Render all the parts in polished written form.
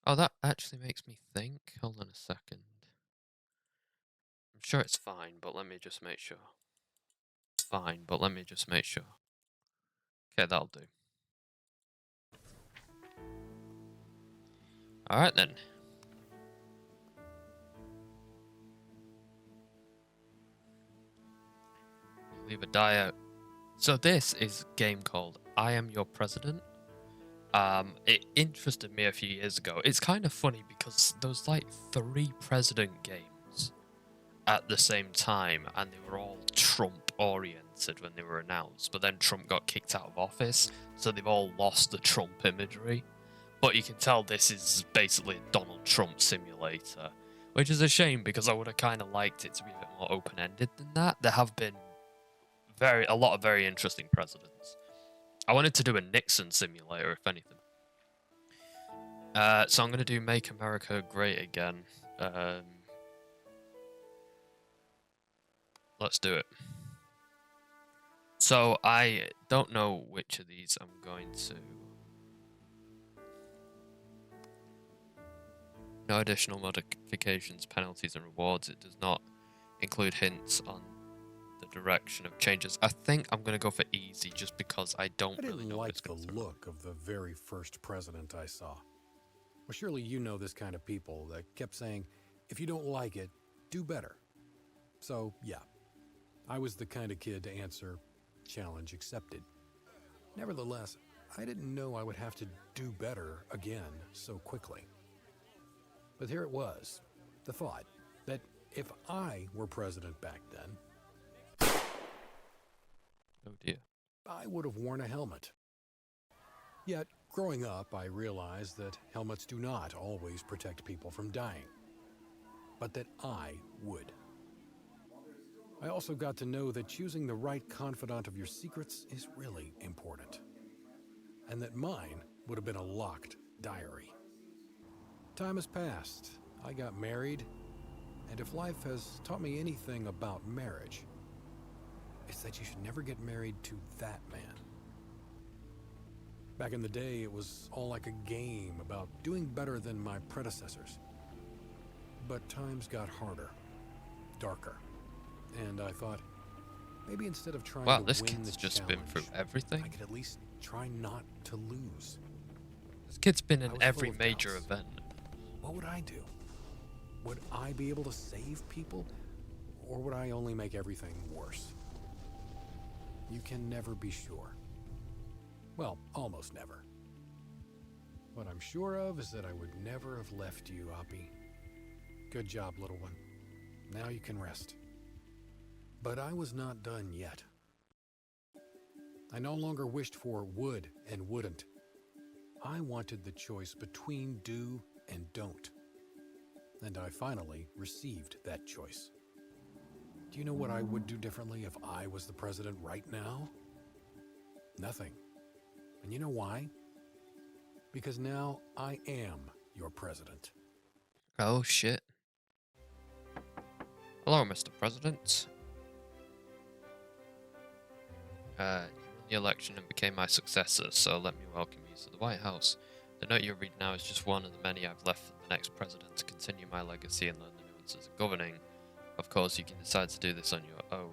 Oh, that actually makes me think. Hold on a second. I'm sure it's fine, but let me just make sure. Fine, but let me just make sure. Okay, that'll do. Alright then. Leave a die out. So this is a game called I Am Your President. It interested me a few years ago. It's kind of funny because there was like 3 president games at the same time, and they were all Trump oriented when they were announced. But then Trump got kicked out of office, so they've all lost the Trump imagery. But you can tell this is basically a Donald Trump simulator, which is a shame because I would have kind of liked it to be a bit more open ended than that. There have been a lot of very interesting presidents. I wanted to do a Nixon simulator, if anything. So I'm going to do Make America Great Again. Let's do it. So I don't know which of these I'm going to... No additional modifications, penalties, and rewards. It does not include hints on the direction of changes. I think I'm going to go for easy just because I don't really know what it's going to the look of the very first president I saw. Well, surely you know this kind of people that kept saying, if you don't like it, do better. So, yeah, I was the kind of kid to answer, challenge accepted. Nevertheless, I didn't know I would have to do better again so quickly. But here it was, the thought that if I were president back then, Oh dear. I would have worn a helmet. Yet, growing up, I realized that helmets do not always protect people from dying, but that I would. I also got to know that choosing the right confidant of your secrets is really important, and that mine would have been a locked diary. Time has passed. I got married, and if life has taught me anything about marriage, it's that you should never get married to that man. Back in the day, it was all like a game about doing better than my predecessors. But times got harder, darker, and I thought, maybe instead of trying Wow, to this win kid's the just challenge, been through everything. I could at least try not to lose. This kid's been I in was every full of major doubts. event. What would I do? Would I be able to save people? Or would I only make everything worse? You can never be sure. Well, almost never. What I'm sure of is that I would never have left you, Oppie. Good job, little one. Now you can rest. But I was not done yet. I no longer wished for would and wouldn't. I wanted the choice between do and don't. And I finally received that choice. Do you know what I would do differently if I was the president right now? Nothing. And you know why? Because now I am your president. Oh shit. Hello, Mr. President. You won the election and became my successor, so let me welcome you to the White House. The note you read now is just one of the many I've left for the next president to continue my legacy and learn the nuances of governing. Of course, you can decide to do this on your own.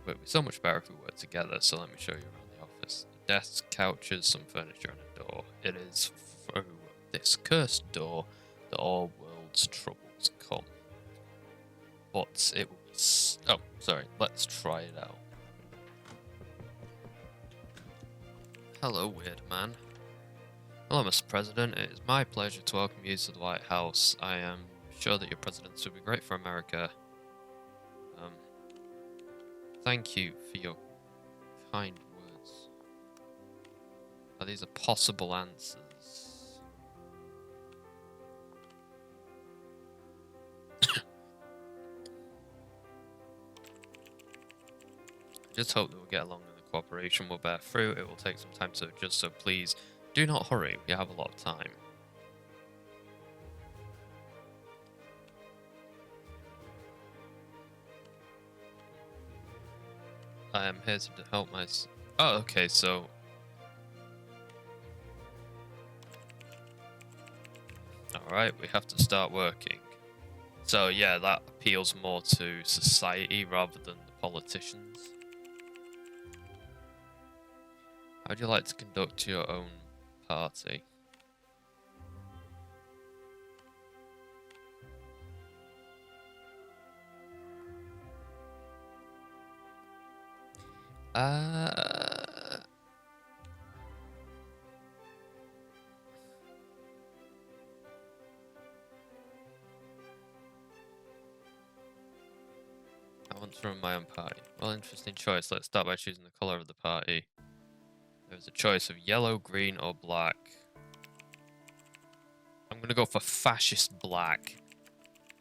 But it would be so much better if we worked together, so let me show you around the office. Desks, couches, some furniture, and a door. It is through this cursed door that all world's troubles come. But it will be oh, sorry, let's try it out. Hello, weird man. Hello, Mr. President. It is my pleasure to welcome you to the White House. I am sure that your presidency will be great for America. Thank you for your kind words. Are these are possible answers? Just hope that we'll get along and the cooperation will bear fruit. It will take some time to adjust, so please do not hurry. We have a lot of time. I am here to help my... Oh, okay, so... Alright, we have to start working. So yeah, that appeals more to society rather than the politicians. How would you like to conduct your own party? I want to run my own party. Well, interesting choice. Let's start by choosing the colour of the party. There's a choice of yellow, green, or black. I'm going to go for fascist black.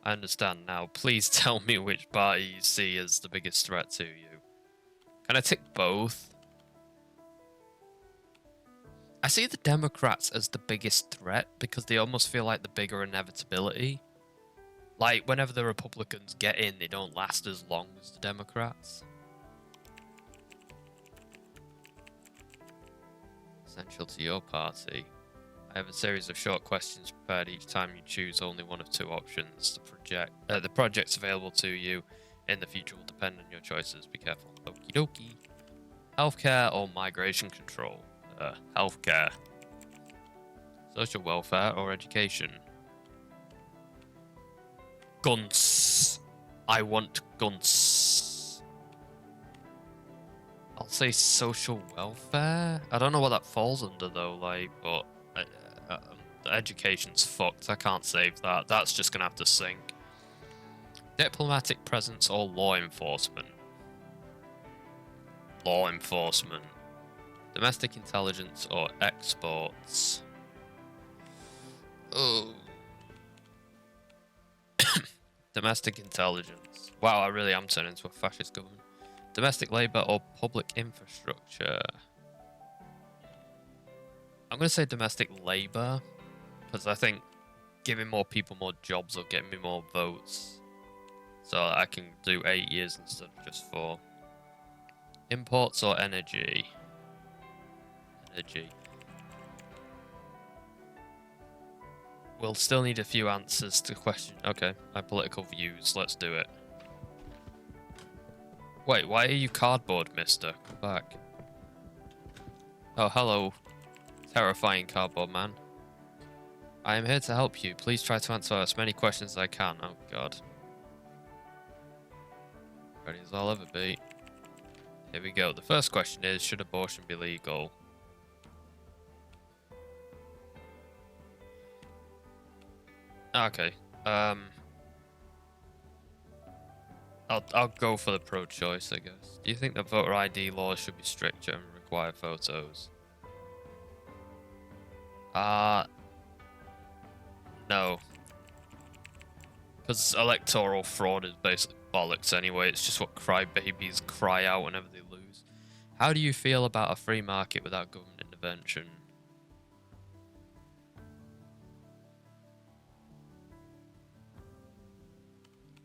I understand now. Please tell me which party you see as the biggest threat to you. Can I tick both? I see the Democrats as the biggest threat because they almost feel like the bigger inevitability. Like, whenever the Republicans get in, they don't last as long as the Democrats. Essential to your party. I have a series of short questions prepared each time you choose only one of two options. The projects available to you in the future will depend on your choices. Be careful. Okie dokie. Healthcare or migration control? Healthcare. Social welfare or education? Guns. I want guns. I'll say social welfare. I don't know what that falls under though, like, but education's fucked. I can't save that. That's just gonna have to sink. Diplomatic presence or law enforcement? Law enforcement. Domestic intelligence or exports? Oh. Domestic intelligence. Wow, I really am turning into a fascist government. Domestic labour or public infrastructure? I'm going to say domestic labour, because I think giving more people more jobs will get me more votes. So I can do 8 years instead of just 4. Imports or energy? Energy. We'll still need a few answers to the question. Okay, my political views. Let's do it. Wait, why are you cardboard, mister? Come back. Oh, hello, terrifying cardboard man. I am here to help you. Please try to answer as many questions as I can. Oh, God. Ready as I'll ever be. Here we go. The first question is, should abortion be legal? Okay. I'll go for the pro-choice, I guess. Do you think that voter ID laws should be stricter and require photos? No. Because electoral fraud is basically bollocks anyway. It's just what crybabies cry out whenever they lose. How do you feel about a free market without government intervention?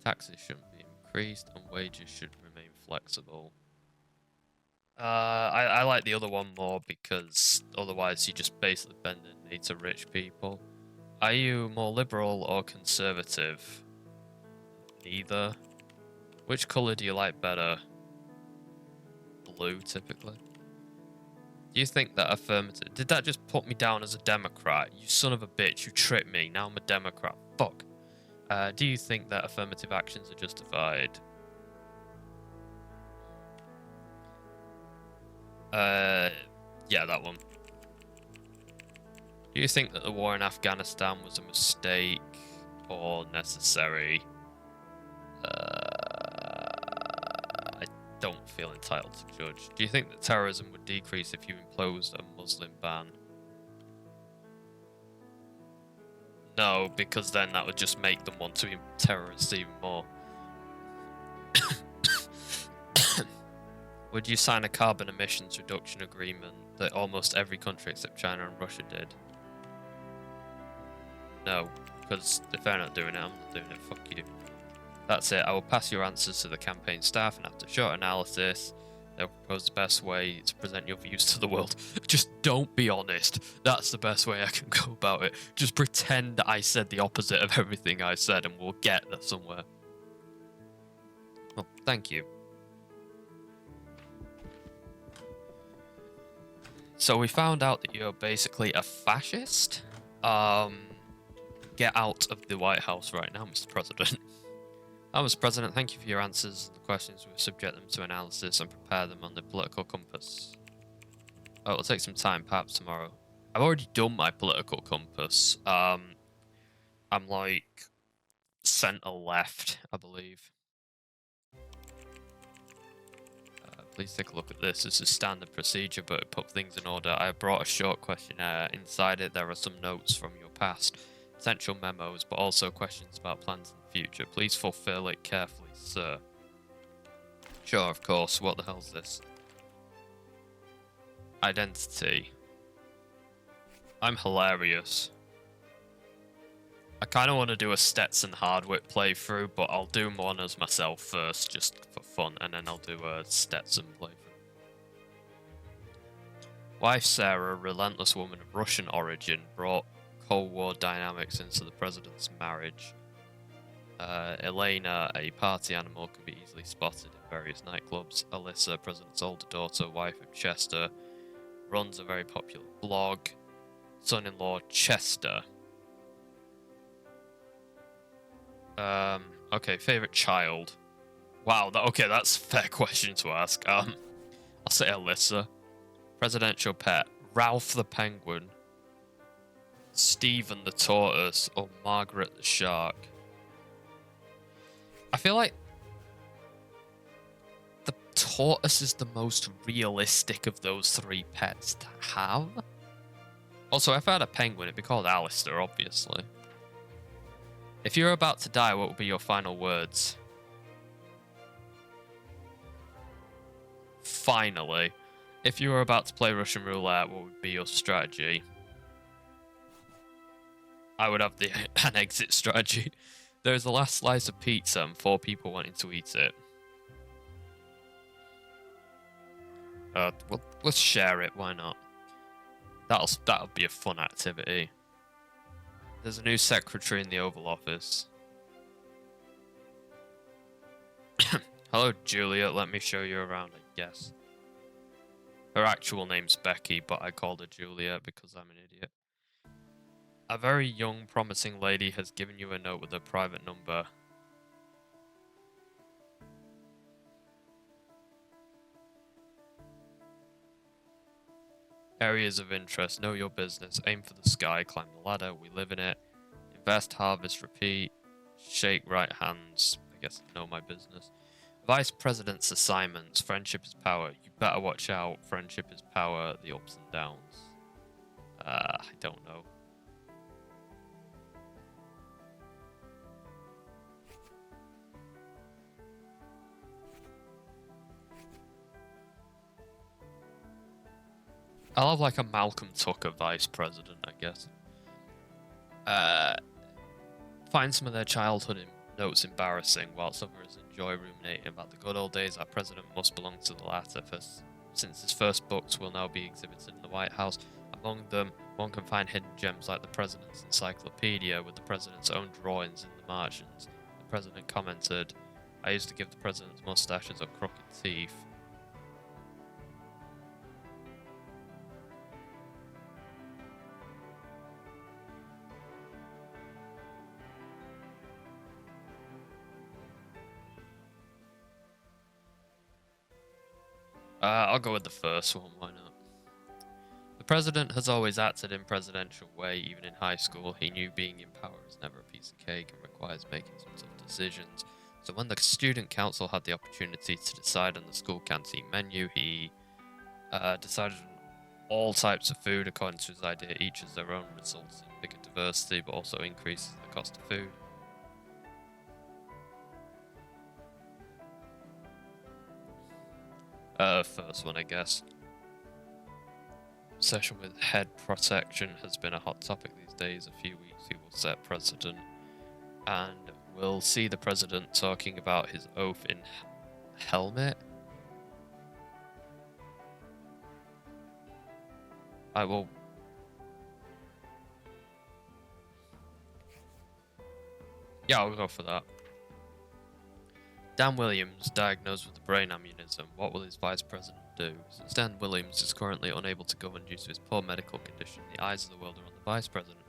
Taxes shouldn't be increased and wages should remain flexible. I like the other one more because otherwise you just basically bend the knee to rich people. Are you more liberal or conservative? Neither. Which colour do you like better? Blue, typically. Do you think that affirmative... Did that just put me down as a Democrat? You son of a bitch, you tricked me. Now I'm a Democrat. Fuck. Do you think that affirmative actions are justified? Yeah, that one. Do you think that the war in Afghanistan was a mistake or necessary? I don't feel entitled to judge. Do you think that terrorism would decrease if you imposed a Muslim ban? No, because then that would just make them want to be terrorists even more. Would you sign a carbon emissions reduction agreement that almost every country except China and Russia did? No, because if they're not doing it, I'm not doing it. Fuck you. That's it. I will pass your answers to the campaign staff, and after short analysis, They'll propose the best way to present your views to the world. Just don't be honest. That's the best way I can go about it. Just pretend I said the opposite of everything I said and we'll get there somewhere. Well, thank you. So we found out that you're basically a fascist. Get out of the White House right now, Mr. President. Mr. President, thank you for your answers. The questions will subject them to analysis and prepare them on the political compass. Oh, it'll take some time, perhaps tomorrow. I've already done my political compass. I'm like center left, I believe. Please take a look at this. This is standard procedure, but it put things in order. I brought a short questionnaire. Inside it, there are some notes from your past, potential memos, but also questions about plans in the future. Please fulfill it carefully, sir. Sure, of course. What the hell's this? Identity. I'm hilarious. I kind of want to do a Stetson Hardwicke playthrough, but I'll do one as myself first, just for fun, and then I'll do a Stetson playthrough. Wife Sarah, a relentless woman of Russian origin, brought Cold War dynamics into the president's marriage. Elena, a party animal, can be easily spotted in various nightclubs. Alyssa, president's older daughter, wife of Chester, runs a very popular blog. Son-in-law Chester. Okay, favorite child. Wow, okay, that's a fair question to ask. I'll say Alyssa. Presidential pet, Ralph the penguin, Stephen the tortoise, or Margaret the shark. I feel like the tortoise is the most realistic of those three pets to have. Also, if I had a penguin, it'd be called Alistair, obviously. If you're about to die, what would be your final words? Finally. If you were about to play Russian roulette, what would be your strategy? I would have an exit strategy. There's the last slice of pizza and 4 people wanting to eat it. Well, let's share it, why not? That'll be a fun activity. There's a new secretary in the Oval Office. Hello, Juliet. Let me show you around, I guess. Her actual name's Becky, but I called her Juliet because I'm an idiot. A very young, promising lady has given you a note with a private number. Areas of interest. Know your business. Aim for the sky. Climb the ladder. We live in it. Invest, harvest, repeat. Shake right hands. I guess know my business. Vice President's assignments. Friendship is power. You better watch out. Friendship is power. The ups and downs. I don't know. I'll have like a Malcolm Tucker vice president, I guess. Find some of their childhood notes embarrassing, whilst others enjoy ruminating about the good old days. Our president must belong to the latter, since his first books will now be exhibited in the White House. Among them, one can find hidden gems like the president's encyclopedia with the president's own drawings in the margins. The president commented, I used to give the president's mustaches or crooked teeth. I'll go with the first one, why not? The president has always acted in presidential way, even in high school. He knew being in power is never a piece of cake and requires making some tough decisions. So when the student council had the opportunity to decide on the school canteen menu, he decided on all types of food according to his idea. Each has their own results in bigger diversity, but also increases the cost of food. First one, I guess. Obsession with head protection has been a hot topic these days. A few weeks he will set precedent, and we'll see the president talking about his oath in helmet. I will. Yeah, I'll go for that. Dan Williams, diagnosed with a brain aneurysm. What will his vice president do? Since Dan Williams is currently unable to govern due to his poor medical condition, the eyes of the world are on the vice president.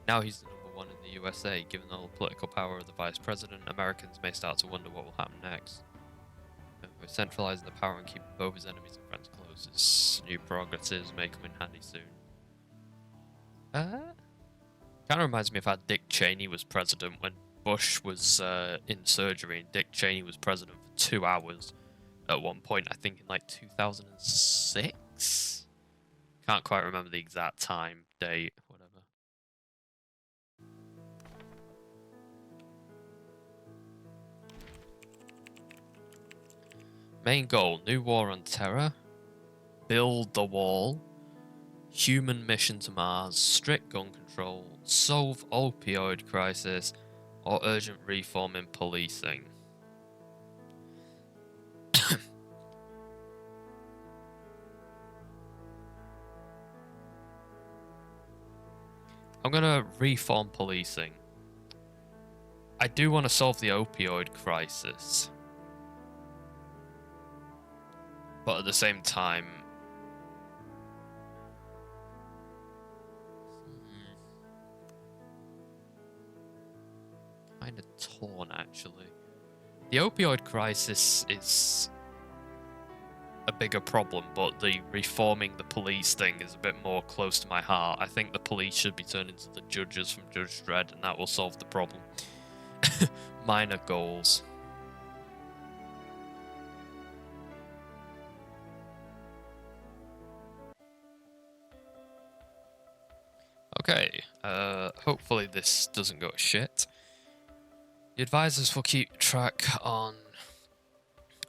Now he's the number one in the USA. Given all the political power of the vice president, Americans may start to wonder what will happen next. We're centralizing the power and keeping both his enemies and friends close. His new prerogatives may come in handy soon. Kind of reminds me of how Dick Cheney was president when Bush was in surgery, and Dick Cheney was president for 2 hours at one point, I think in like 2006? Can't quite remember the exact time, date, whatever. Main goal, new war on terror, build the wall, human mission to Mars, strict gun control, solve opioid crisis, or urgent reform in policing. I'm gonna reform policing. I do want to solve the opioid crisis. But at the same time... kind of torn, actually. The opioid crisis is a bigger problem, but the reforming the police thing is a bit more close to my heart. I think the police should be turned into the judges from Judge Dredd, and that will solve the problem. Minor goals. Okay, hopefully this doesn't go to shit. The advisors will keep track on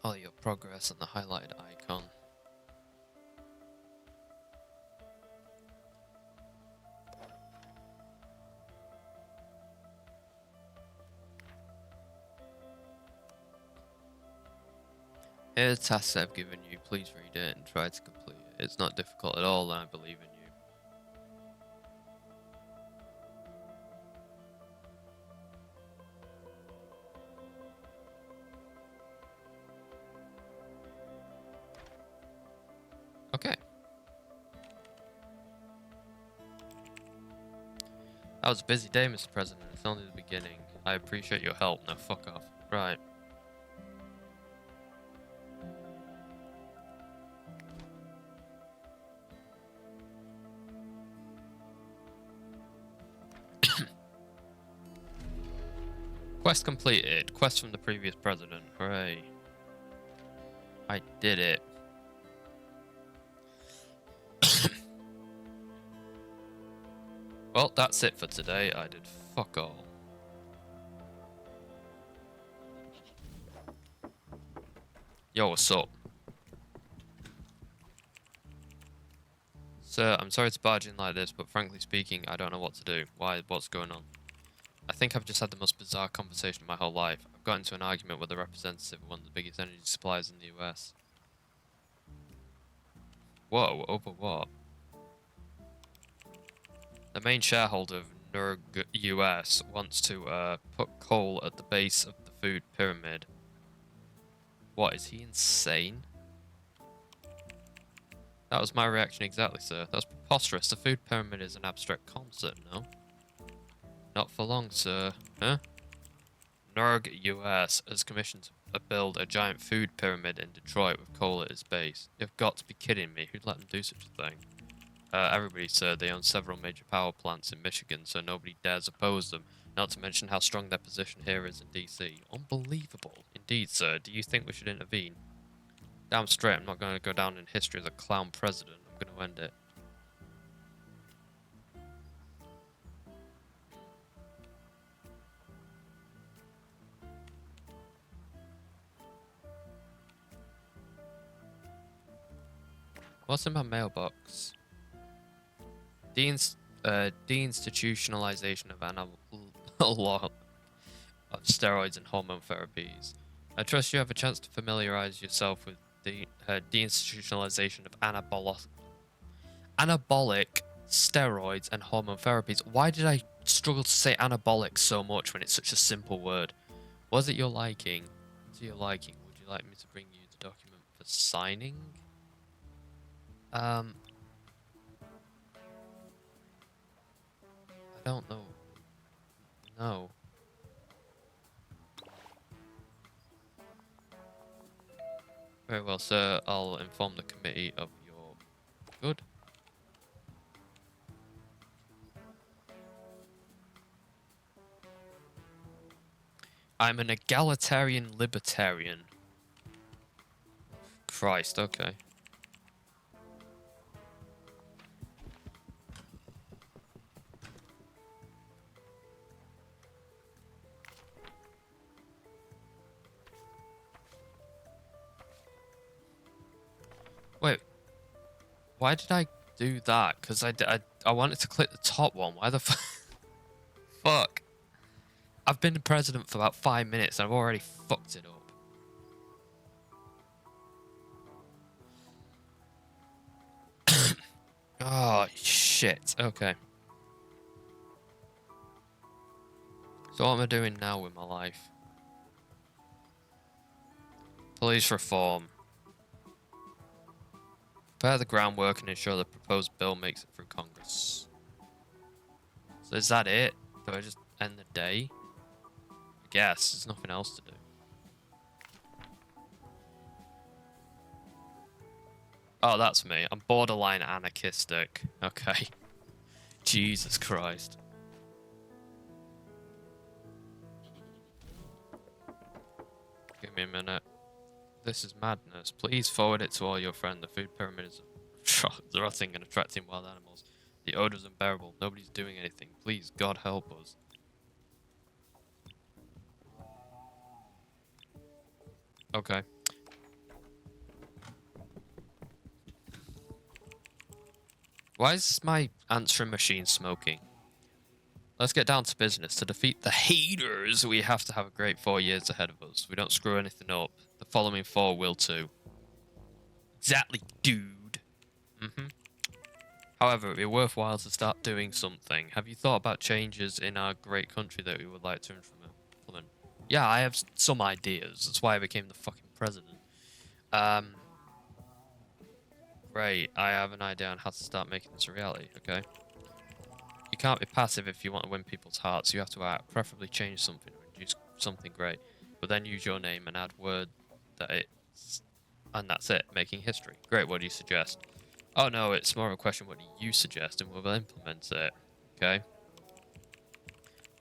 all your progress and the highlighted icon. Here are the tasks I've given you. Please read it and try to complete it. It's not difficult at all, and I believe in you. Okay. That was a busy day, Mr. President. It's only the beginning. I appreciate your help. Now fuck off. Right. Quest completed. Quest from the previous president. Hooray. I did it. Well, that's it for today. I did fuck all. Yo, what's up? Sir, I'm sorry to barge in like this, but frankly speaking, I don't know what to do. Why? What's going on? I think I've just had the most bizarre conversation of my whole life. I've got into an argument with a representative of one of the biggest energy suppliers in the US. Whoa, over what? The main shareholder of NURG US wants to put coal at the base of the food pyramid. What, is he insane? That was my reaction exactly, sir. That's preposterous. The food pyramid is an abstract concept, no? Not for long, sir. Huh? NURG US has commissioned to build a giant food pyramid in Detroit with coal at its base. You've got to be kidding me. Who'd let them do such a thing? Everybody, sir. They own several major power plants in Michigan, so nobody dares oppose them. Not to mention how strong their position here is in DC. Unbelievable. Indeed, sir. Do you think we should intervene? Damn straight, I'm not going to go down in history as a clown president. I'm going to end it. What's in my mailbox? Deinstitutionalization of animal law of steroids and hormone therapies. I trust you have a chance to familiarize yourself with the deinstitutionalization of Anabolic steroids and hormone therapies. Why did I struggle to say anabolic so much when it's such a simple word? Was it your liking? To your liking, would you like me to bring you the document for signing? I don't know. No. Very well, sir. I'll inform the committee of your good. I'm an egalitarian libertarian. Christ, okay. Wait, why did I do that? Because I wanted to click the top one. Why the fuck? I've been the president for about 5 minutes and I've already fucked it up. Oh, shit. Okay. So what am I doing now with my life? Police reform. Prepare the groundwork and ensure the proposed bill makes it through Congress. So is that it? Do I just end the day? I guess. There's nothing else to do. Oh, that's me. I'm borderline anarchistic. Okay. Jesus Christ. Give me a minute. This is madness. Please forward it to all your friends. The food pyramid is rotting and attracting wild animals. The odor is unbearable. Nobody's doing anything. Please, God help us. Okay. Why is my answering machine smoking? Let's get down to business. To defeat the haters, we have to have a great 4 years ahead of us. If we don't screw anything up, the following 4 will too. Exactly, dude. However, it'd be worthwhile to start doing something. Have you thought about changes in our great country that we would like to implement? Yeah, I have some ideas. That's why I became the fucking president. Great. I have an idea on how to start making this a reality, okay? You can't be passive if you want to win people's hearts. You have to act, preferably change something or induce something great. But then use your name and add word that it's... And that's it, making history. Great, what do you suggest? Oh no, it's more of a question, what do you suggest, and we'll implement it, okay?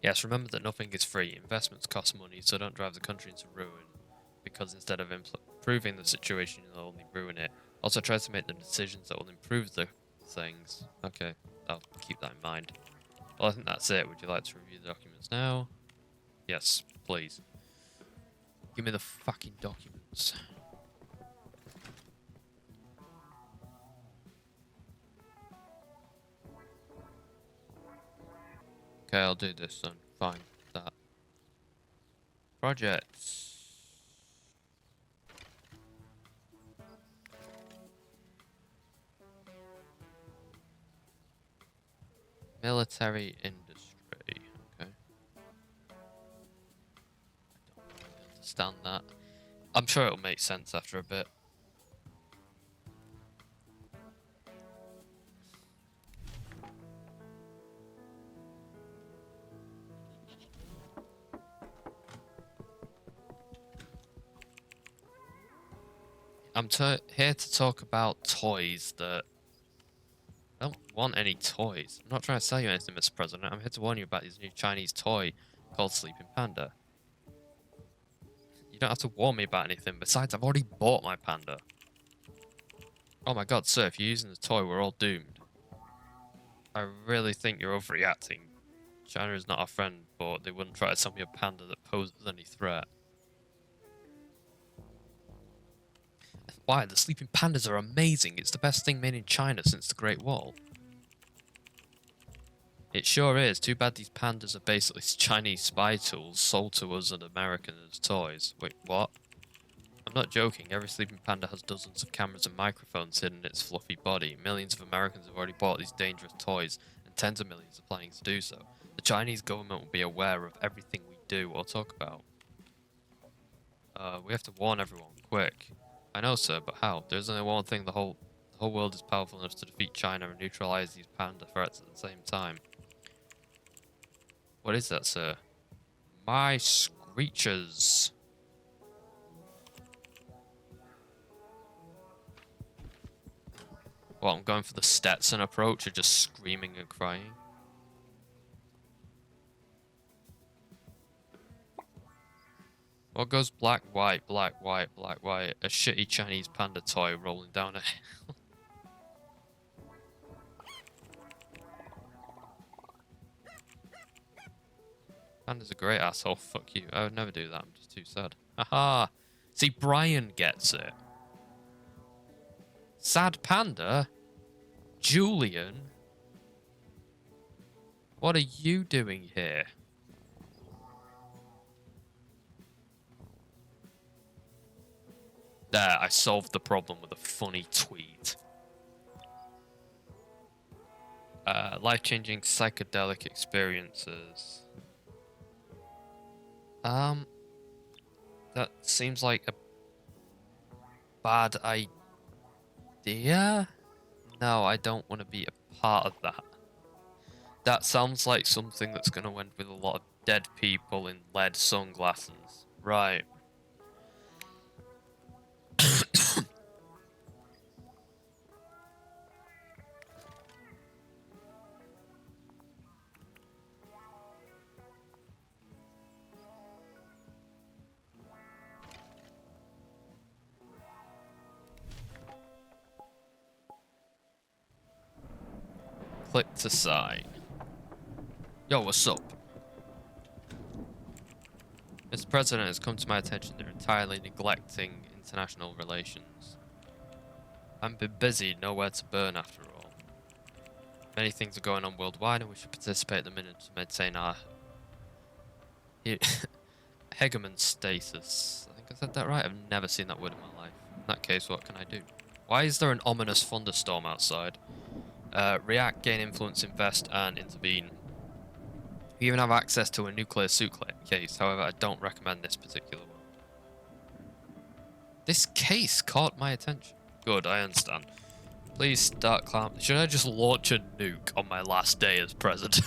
Yes, remember that nothing is free. Investments cost money, so don't drive the country into ruin. Because instead of improving the situation, you'll only ruin it. Also try to make the decisions that will improve the things. Okay, I'll keep that in mind. Well, I think that's it. Would you like to review the documents now? Yes, please. Give me the fucking documents. Okay, I'll do this then. Fine. That. Projects. Military industry. Okay. I don't really understand that. I'm sure it'll make sense after a bit. I'm here to talk about toys that... I don't want any toys. I'm not trying to sell you anything, Mr. President. I'm here to warn you about this new Chinese toy called Sleeping Panda. You don't have to warn me about anything. Besides, I've already bought my panda. Oh my god, sir, if you're using the toy, we're all doomed. I really think you're overreacting. China is not our friend, but they wouldn't try to sell me a panda that poses any threat. Why? The sleeping pandas are amazing. It's the best thing made in China since the Great Wall. It sure is. Too bad these pandas are basically Chinese spy tools sold to us and Americans as toys. Wait, what? I'm not joking. Every sleeping panda has dozens of cameras and microphones hidden in its fluffy body. Millions of Americans have already bought these dangerous toys, and tens of millions are planning to do so. The Chinese government will be aware of everything we do or talk about. We have to warn everyone, quick. I know, sir, but how? There's only one thing. The whole world is powerful enough to defeat China and neutralize these panda threats at the same time. What is that, sir? My screechers. Well, I'm going for the Stetson approach of just screaming and crying. What goes black, white, black, white, black, white? A shitty Chinese panda toy rolling down a hill. Panda's a great asshole. Fuck you. I would never do that. I'm just too sad. Haha. See, Brian gets it. Sad panda? Julian? What are you doing here? There, I solved the problem with a funny tweet. Life-changing psychedelic experiences. That seems like a bad idea? No, I don't want to be a part of that. That sounds like something that's going to end with a lot of dead people in lead sunglasses. Right. Click to sign. Yo, what's up? Mr. President, has come to my attention they're entirely neglecting international relations. I've been busy, nowhere to burn after all. Many things are going on worldwide and we should participate in them in to maintain our hegemon status. I think I said that right? I've never seen that word in my life. In that case, what can I do? Why is there an ominous thunderstorm outside? React, gain influence, invest, and intervene. We even have access to a nuclear suitcase, however, I don't recommend this particular one. This case caught my attention. Good, I understand. Please start clamp. Should I just launch a nuke on my last day as president?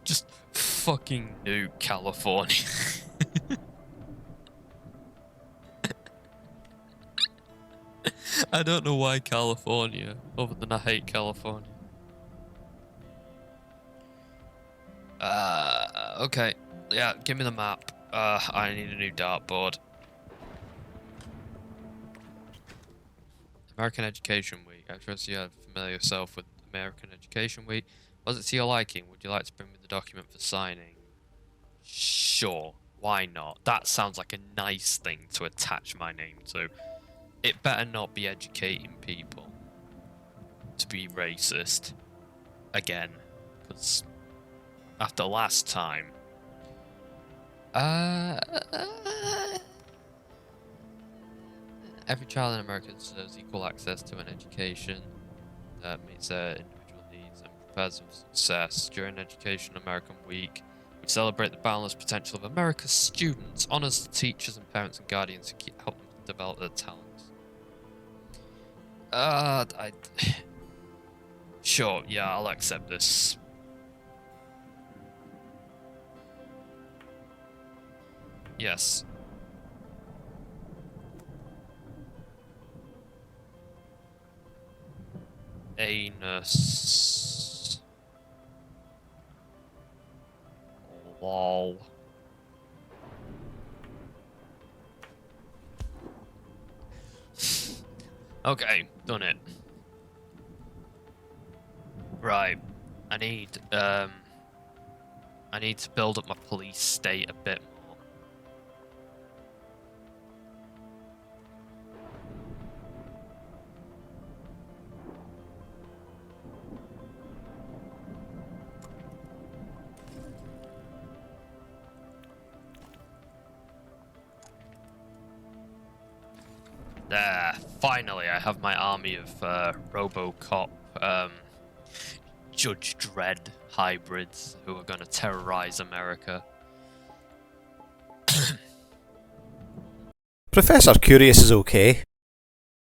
Just fucking nuke California. I don't know why California, other than I hate California. Okay. Yeah, give me the map. I need a new dartboard. American Education Week. I trust you have familiar yourself with American Education Week. Was it to your liking? Would you like to bring me the document for signing? Sure. Why not? That sounds like a nice thing to attach my name to. It better not be educating people to be racist again, because after last time, every child in America deserves equal access to an education that meets their individual needs and prepares them for success. During Education American Week, we celebrate the boundless potential of America's students, honors the teachers and parents and guardians who help them develop their talents. Sure, yeah, I'll accept this. Yes. Anus. Lol. Okay, done it. Right. I need to build up my police state a bit more. Finally, I have my army of RoboCop, Judge Dredd hybrids who are going to terrorize America. Professor Curious is okay.